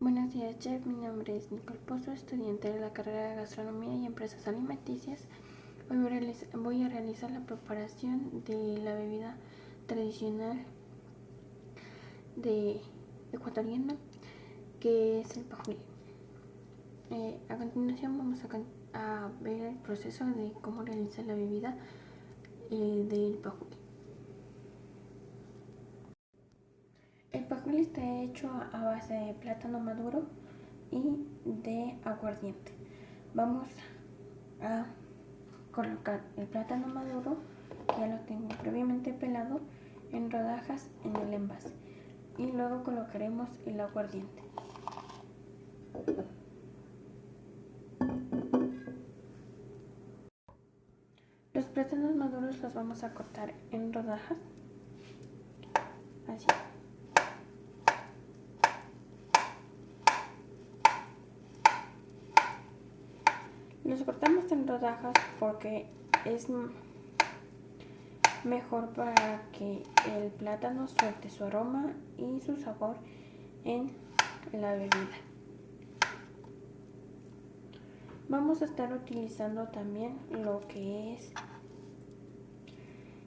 Buenos días, chef. Mi nombre es Nicole Pozo, estudiante de la carrera de Gastronomía y Empresas Alimenticias. Hoy voy a realizar la preparación de la bebida tradicional de ecuatoriana, que es el pajuil. A continuación vamos a ver el proceso de cómo realizar la bebida del pajuil. El pajuil está hecho a base de plátano maduro y de aguardiente. Vamos a colocar el plátano maduro, que ya lo tengo previamente pelado, en rodajas en el envase, y luego colocaremos el aguardiente. Los plátanos maduros los vamos a cortar en rodajas, así. Los cortamos en rodajas porque es mejor para que el plátano suelte su aroma y su sabor en la bebida. Vamos a estar utilizando también lo que es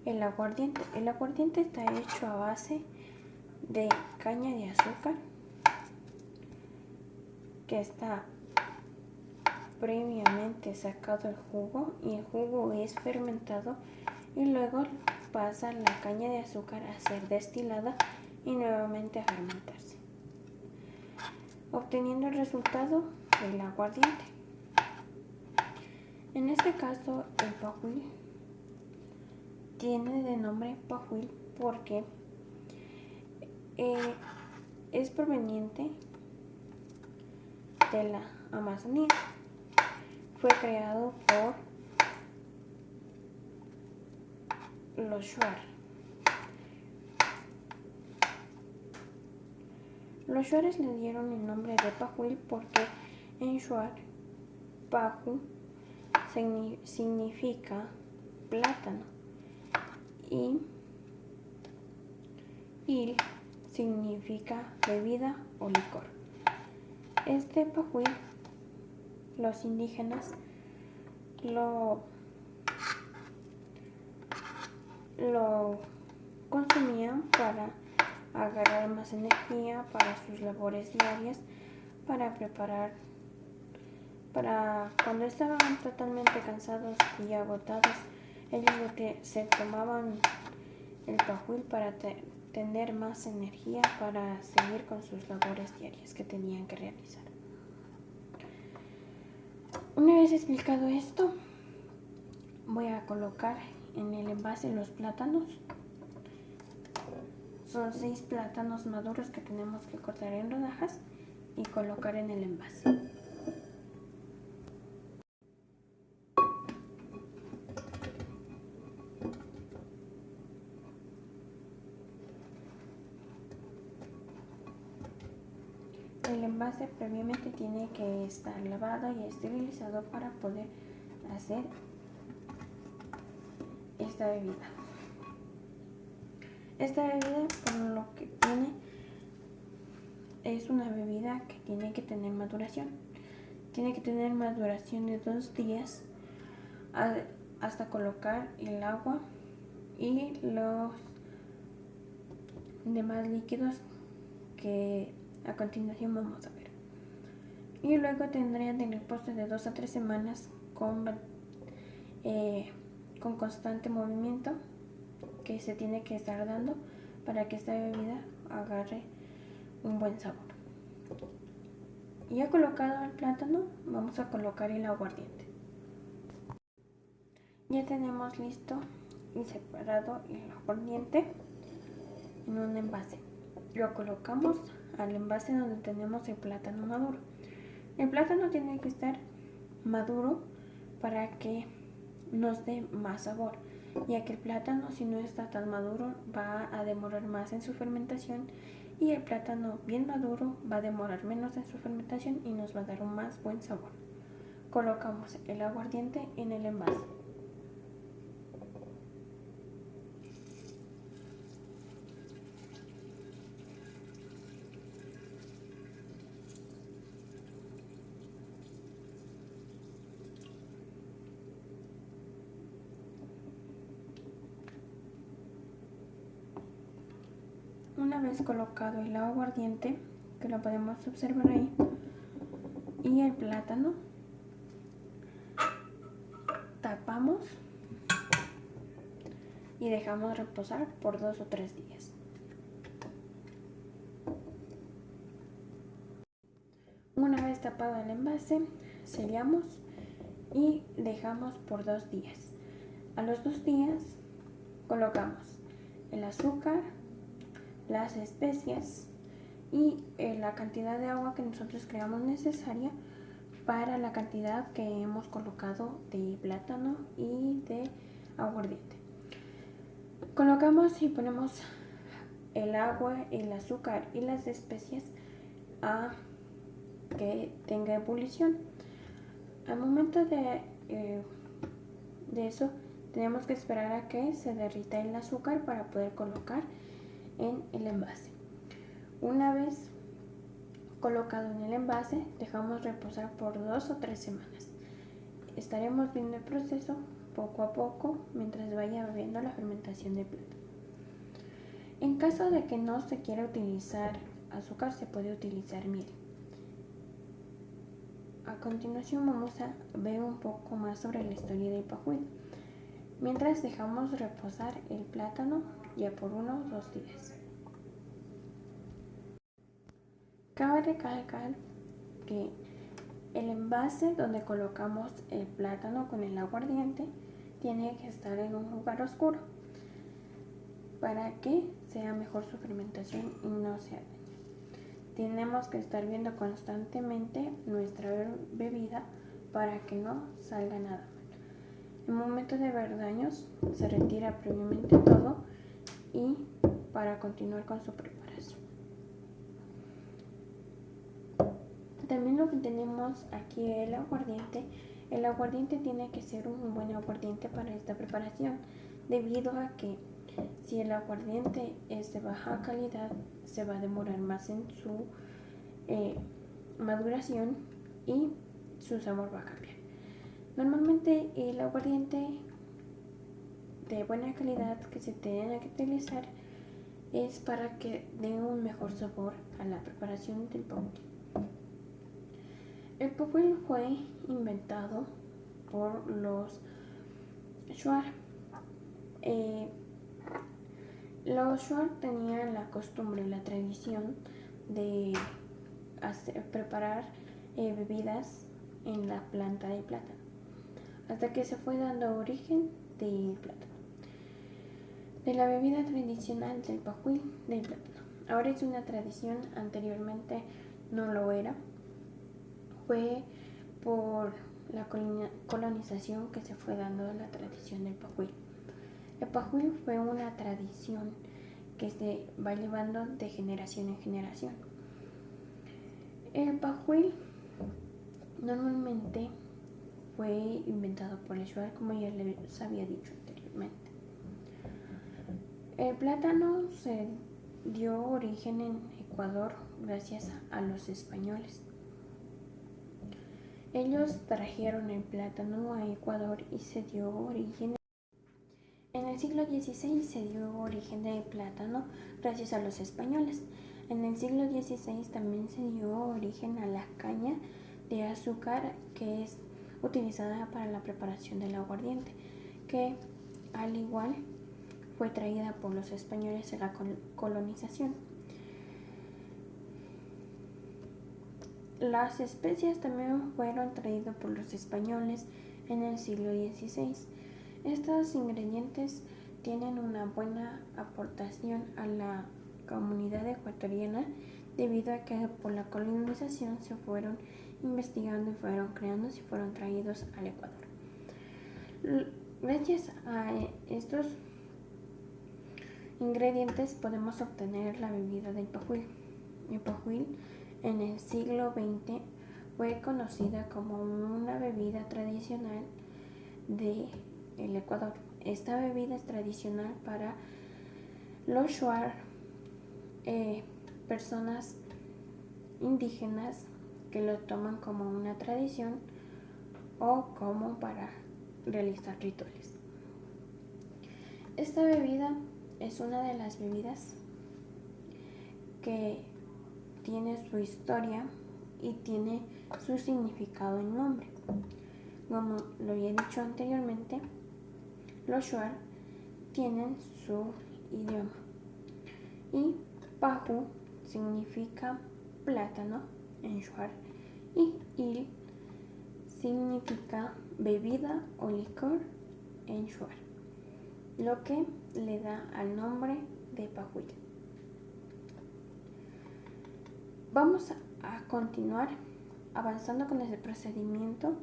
el aguardiente. El aguardiente está hecho a base de caña de azúcar, que está previamente sacado el jugo, y el jugo es fermentado y luego pasa la caña de azúcar a ser destilada y nuevamente a fermentarse, obteniendo el resultado del aguardiente. En este caso, el pajuil tiene de nombre pajuil porque es proveniente de la Amazonía. Fue creado por los Shuar. Los Shuares le dieron el nombre de pajuil porque en Shuar, paju significa plátano y il significa bebida o licor. Este pajuil los indígenas lo consumían para agarrar más energía para sus labores diarias, para preparar, para cuando estaban totalmente cansados y agotados, ellos se tomaban el pajuil para tener más energía para seguir con sus labores diarias que tenían que realizar. Una vez explicado esto, voy a colocar en el envase los plátanos. Son 6 plátanos maduros que tenemos que cortar en rodajas y colocar en el envase. El envase previamente tiene que estar lavado y esterilizado para poder hacer esta bebida. Esta bebida, por lo que tiene, es una bebida que tiene que tener maduración. Tiene que tener maduración de 2 días hasta colocar el agua y los demás líquidos que a continuación vamos a ver. Y luego tendría de reposo de 2 a 3 semanas con constante movimiento que se tiene que estar dando para que esta bebida agarre un buen sabor. Ya colocado el plátano, vamos a colocar el aguardiente. Ya tenemos listo y separado el aguardiente en un envase. Lo colocamos al envase donde tenemos el plátano maduro. El plátano tiene que estar maduro para que nos dé más sabor, ya que el plátano, si no está tan maduro, va a demorar más en su fermentación, y el plátano bien maduro va a demorar menos en su fermentación y nos va a dar un más buen sabor. Colocamos el aguardiente en el envase. Una vez colocado el aguardiente, que lo podemos observar ahí, y el plátano, tapamos y dejamos reposar por 2 o 3 días. Una vez tapado el envase, sellamos y dejamos por 2 días. A los 2 días colocamos el azúcar, las especias y la cantidad de agua que nosotros creamos necesaria para la cantidad que hemos colocado de plátano y de aguardiente. Colocamos y ponemos el agua, el azúcar y las especias a que tenga ebullición. Al momento de eso tenemos que esperar a que se derrita el azúcar para poder colocar en el envase. Una vez colocado en el envase, dejamos reposar por 2 o 3 semanas. Estaremos viendo el proceso poco a poco mientras vaya habiendo la fermentación del plátano. En caso de que no se quiera utilizar azúcar, se puede utilizar miel. A continuación vamos a ver un poco más sobre la historia del pajuil. Mientras dejamos reposar el plátano ya por 1 o 2 días. Cabe recalcar que el envase donde colocamos el plátano con el aguardiente tiene que estar en un lugar oscuro para que sea mejor su fermentación y no se dañe. Tenemos que estar viendo constantemente nuestra bebida para que no salga nada mal. En momento de ver daños, se retira previamente todo y para continuar con su preparación. También lo que tenemos aquí es el aguardiente. El aguardiente tiene que ser un buen aguardiente para esta preparación, debido a que si el aguardiente es de baja calidad, se va a demorar más en su maduración y su sabor va a cambiar. Normalmente el aguardiente de buena calidad que se tiene que utilizar es para que dé un mejor sabor a la preparación del pajuil. El pajuil fue inventado por los Shuar. Los Shuar tenían la costumbre, la tradición de preparar bebidas en la planta de plátano, hasta que se fue dando origen del plátano, de la bebida tradicional del pajuil del plátano. Ahora es una tradición, anteriormente no lo era. Fue por la colonización que se fue dando la tradición del pajuil. El pajuil fue una tradición que se va llevando de generación en generación. El pajuil normalmente fue inventado por el Shuar, como ya les había dicho anteriormente. El plátano se dio origen en Ecuador gracias a los españoles. Ellos trajeron el plátano a Ecuador y se dio origen. En el siglo XVI se dio origen del plátano gracias a los españoles. En el siglo XVI también se dio origen a la caña de azúcar, que es utilizada para la preparación del aguardiente, que al igual fue traída por los españoles en la colonización. Las especias también fueron traídas por los españoles en el siglo XVI. Estos ingredientes tienen una buena aportación a la comunidad ecuatoriana, debido a que por la colonización se fueron investigando y fueron creando y fueron traídos al Ecuador. Gracias a estos ingredientes podemos obtener la bebida del pajuil. El pajuil en el siglo XX fue conocida como una bebida tradicional del Ecuador. Esta bebida es tradicional para los Shuar, personas indígenas que lo toman como una tradición o como para realizar rituales. Esta bebida es una de las bebidas que tiene su historia y tiene su significado en nombre. Como lo había dicho anteriormente, los shuar tienen su idioma y Paju significa plátano en shuar y il significa bebida o licor en shuar, lo que le da al nombre de Pajuil. Vamos a continuar avanzando con el procedimiento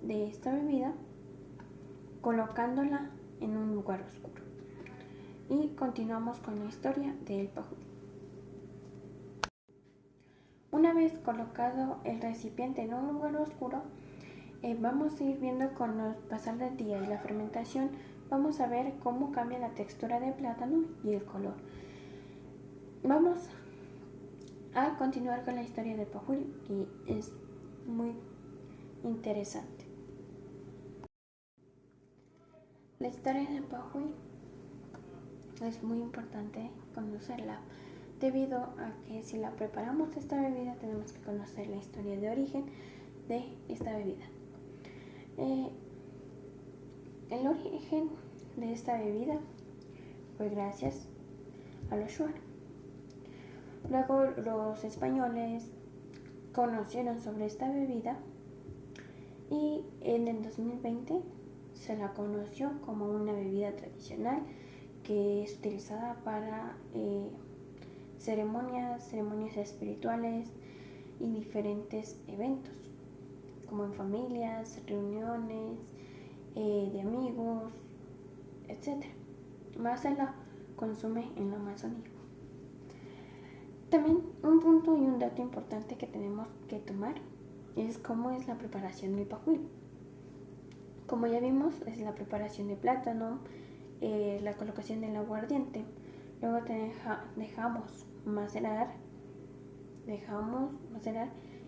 de esta bebida, colocándola en un lugar oscuro. Y continuamos con la historia del Pajuil. Una vez colocado el recipiente en un lugar oscuro, vamos a ir viendo con el pasar del día y la fermentación, vamos a ver cómo cambia la textura del plátano y el color. Vamos a continuar con la historia del Pajuil y es muy interesante. La historia del Pajuil es muy importante conocerla, debido a que si la preparamos esta bebida tenemos que conocer la historia de origen de esta bebida. El origen de esta bebida fue gracias a los shuar. Luego los españoles conocieron sobre esta bebida y en el 2020 se la conoció como una bebida tradicional que es utilizada para ceremonias espirituales y diferentes eventos, como en familias, reuniones de amigos, etc. Más se la consume en la Amazonía. También un punto y un dato importante que tenemos que tomar es cómo es la preparación del Pajuil. Como ya vimos, es la preparación de plátano, la colocación del aguardiente, luego dejamos macerar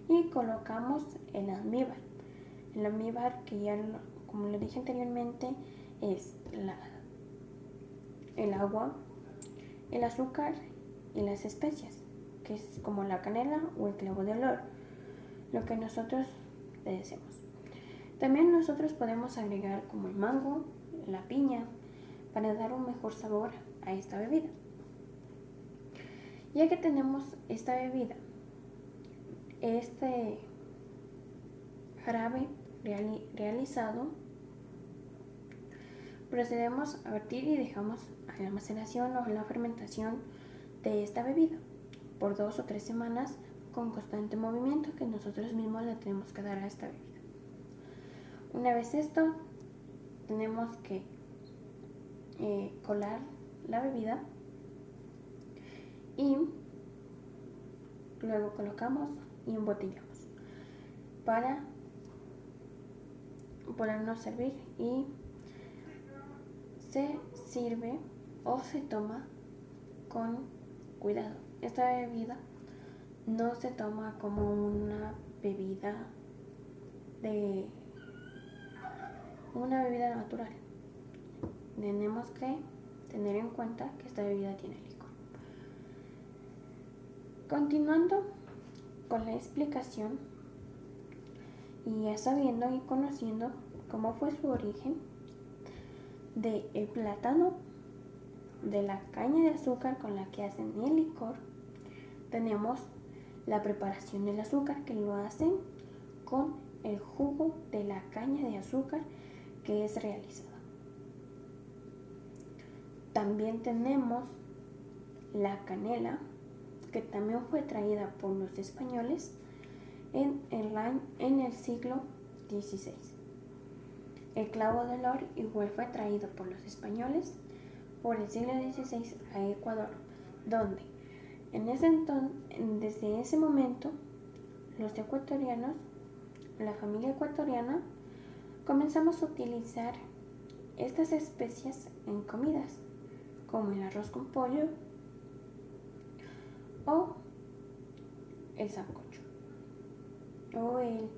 y colocamos el almíbar. El almíbar, que ya como lo dije anteriormente, es el agua, el azúcar y las especias, que es como la canela o el clavo de olor, lo que nosotros le deseemos. También nosotros podemos agregar como el mango, la piña, para dar un mejor sabor a esta bebida. Ya que tenemos esta bebida, este jarabe realizado, procedemos a vertir y dejamos a la maceración o la fermentación de esta bebida por 2 o 3 semanas con constante movimiento que nosotros mismos le tenemos que dar a esta bebida. Una vez esto, tenemos que colar la bebida y luego colocamos y embotellamos para podernos servir, y se sirve o se toma con cuidado. Esta bebida no se toma como una bebida natural. Tenemos que tener en cuenta que esta bebida tiene licor. Continuando con la explicación y ya sabiendo y conociendo cómo fue su origen del plátano, de la caña de azúcar con la que hacen el licor, tenemos la preparación del azúcar, que lo hacen con el jugo de la caña de azúcar que es realizada. También tenemos la canela, que también fue traída por los españoles en el siglo XVI. El clavo de olor igual fue traído por los españoles por el siglo XVI a Ecuador, donde desde ese momento los ecuatorianos, la familia ecuatoriana, comenzamos a utilizar estas especias en comidas, como el arroz con pollo o el sancocho o el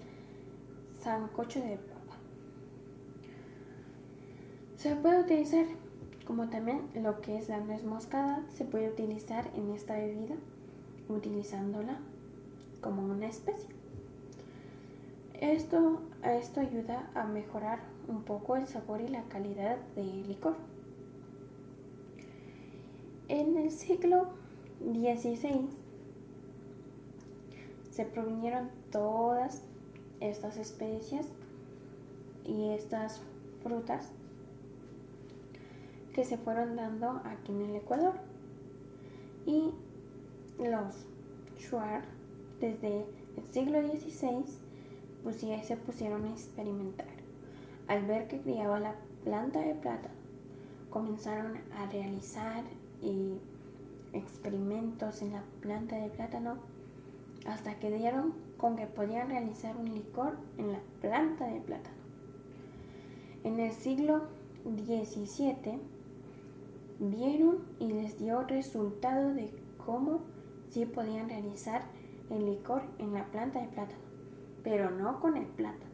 sancocho de papa. Se puede utilizar como también lo que es la nuez moscada se puede utilizar en esta bebida, utilizándola como una especia. Esto ayuda a mejorar un poco el sabor y la calidad del licor. En el siglo XVI se provinieron todas estas especias y estas frutas que se fueron dando aquí en el Ecuador. Y los shuar desde el siglo XVI pues ya se pusieron a experimentar. Al ver que criaba la planta de plátano, comenzaron a realizar experimentos en la planta de plátano hasta que dieron con que podían realizar un licor en la planta de plátano. En el siglo XVII vieron y les dio resultado de cómo sí podían realizar el licor en la planta de plátano, pero no con el plátano.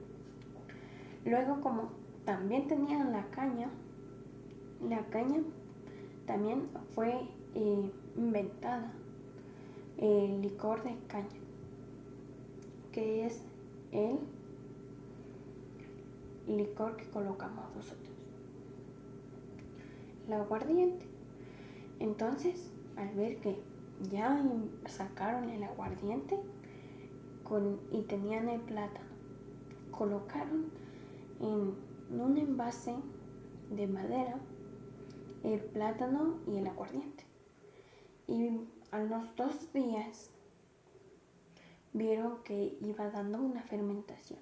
Luego, como también tenían la caña también fue inventada el licor de caña, que es el licor que colocamos nosotros, el aguardiente. Entonces, al ver que ya sacaron el aguardiente y tenían el plátano, colocaron en un envase de madera el plátano y el aguardiente, y a los 2 días vieron que iba dando una fermentación.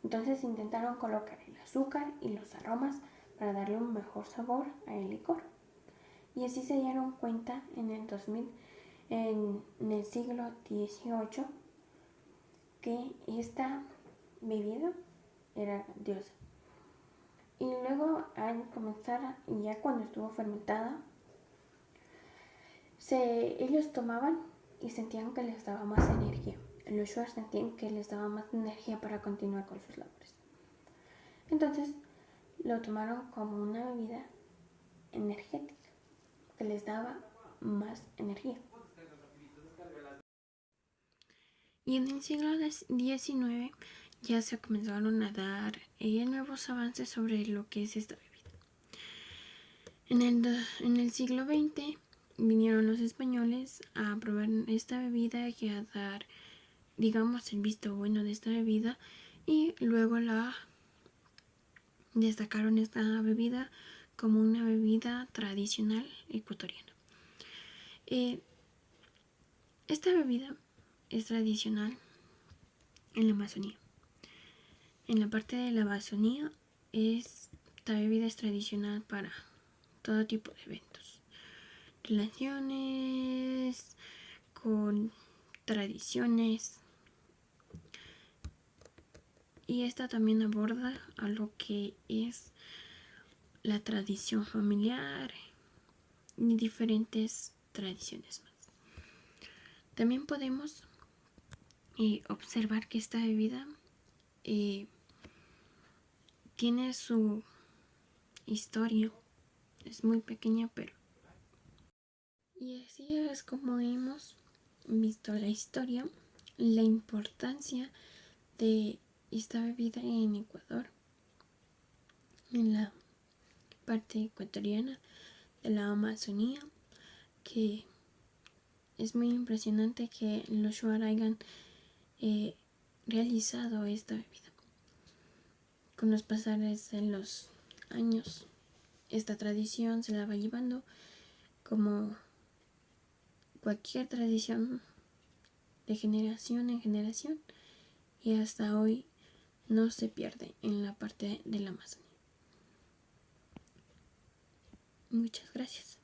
Entonces intentaron colocar el azúcar y los aromas para darle un mejor sabor al licor. Y así se dieron cuenta en el siglo XVIII que esta bebida era grandiosa. Y luego al comenzar, ya cuando estuvo fermentada, ellos tomaban y sentían que les daba más energía. Los shuar sentían que les daba más energía para continuar con sus labores. Entonces lo tomaron como una bebida energética que les daba más energía. Y en el siglo XIX ya se comenzaron a dar nuevos avances sobre lo que es esta bebida. En el siglo XX vinieron los españoles a probar esta bebida y a dar, digamos, el visto bueno de esta bebida, y luego la destacaron esta bebida como una bebida tradicional ecuatoriana. Esta bebida es tradicional en la Amazonía. En la parte de la Amazonía esta bebida es tradicional para todo tipo de eventos, relaciones con tradiciones, y esta también aborda a lo que es la tradición familiar y diferentes tradiciones más. También podemos observar que esta bebida tiene su historia, es muy pequeña, pero y así es como hemos visto la historia, la importancia de esta bebida en Ecuador, en la parte ecuatoriana de la Amazonía, que es muy impresionante que los shuar hayan realizado esta bebida. Con los pasares de los años, esta tradición se la va llevando como cualquier tradición de generación en generación, y hasta hoy no se pierde en la parte de la Amazonía. Muchas gracias.